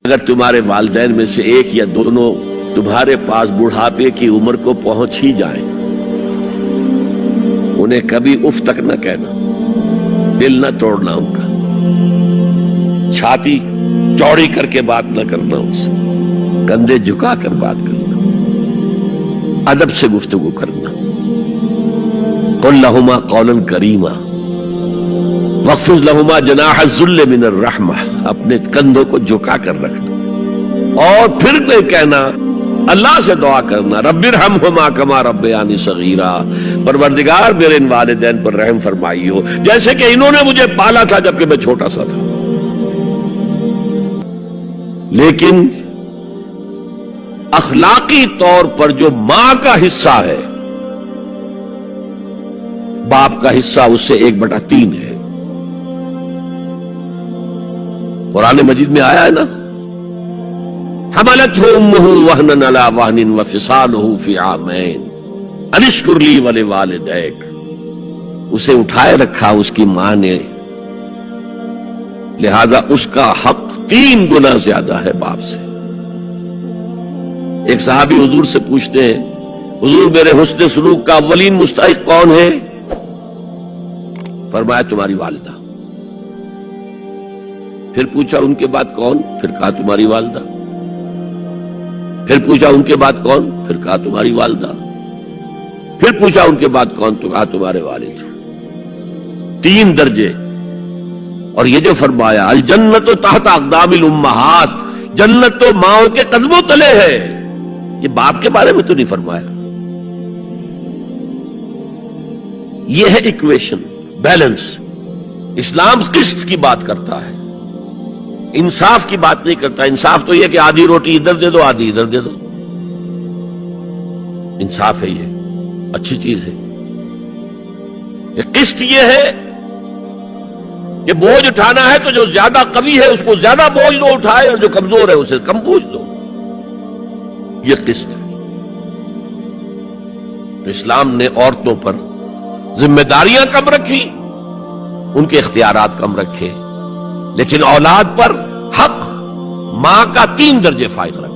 اگر تمہارے والدین میں سے ایک یا دونوں تمہارے پاس بڑھاپے کی عمر کو پہنچ ہی جائیں، انہیں کبھی اف تک نہ کہنا، دل نہ توڑنا ان کا، چھاتی چوڑی کر کے بات نہ کرنا، ان سے کندھے جھکا کر بات کرنا، ادب سے گفتگو کرنا۔ قل لہما قولا کریما واخفض لہما جناح الذل من الرحمہ، اپنے کندھوں کو جھکا کر رکھنا، اور پھر میں کہنا، اللہ سے دعا کرنا، رب ارحمہما کما ربیانی صغیرا، پروردگار میرے ان والدین پر رحم فرمائیو جیسے کہ انہوں نے مجھے پالا تھا جبکہ میں چھوٹا سا تھا۔ لیکن اخلاقی طور پر جو ماں کا حصہ ہے، باپ کا حصہ اس سے 1/3 ہے۔ قرآن مجید میں آیا ہے نا، حملتہ امہ وہنا علی وہن وفصالہ فی عامین ان اشکر لی ولوالدیک، اسے اٹھائے رکھا اس کی ماں نے، لہذا اس کا حق 3 گنا زیادہ ہے باپ سے۔ ایک صحابی حضور سے پوچھتے ہیں، حضور میرے حسن سلوک کا اولین مستحق کون ہے؟ فرمایا تمہاری والدہ۔ پھر پوچھا ان کے بعد کون؟ پھر کہا تمہاری والدہ۔ پھر پوچھا ان کے بعد کون؟ پھر کہا تمہاری والدہ۔ پھر پوچھا ان کے بعد کون؟ تو کہا تمہارے والد۔ 3 درجے۔ اور یہ جو فرمایا الجنت تحت اقدام الامہات، جنت تو ماؤں کے قدموں تلے ہے، یہ باپ کے بارے میں تو نہیں فرمایا۔ یہ ہے ایکویشن، بیلنس۔ اسلام قسط کی بات کرتا ہے، انصاف کی بات نہیں کرتا۔ انصاف تو یہ کہ آدھی روٹی ادھر دے دو آدھی ادھر دے دو، انصاف ہے، یہ اچھی چیز ہے۔ قسط یہ ہے کہ بوجھ اٹھانا ہے تو جو زیادہ قوی ہے اس کو زیادہ بوجھ دو اٹھائے، اور جو کمزور ہے اسے کم بوجھ دو، یہ قسط ہے۔ تو اسلام نے عورتوں پر ذمہ داریاں کم رکھی، ان کے اختیارات کم رکھے، لیکن اولاد پر حق ماں کا 3 درجے فائق رکھا۔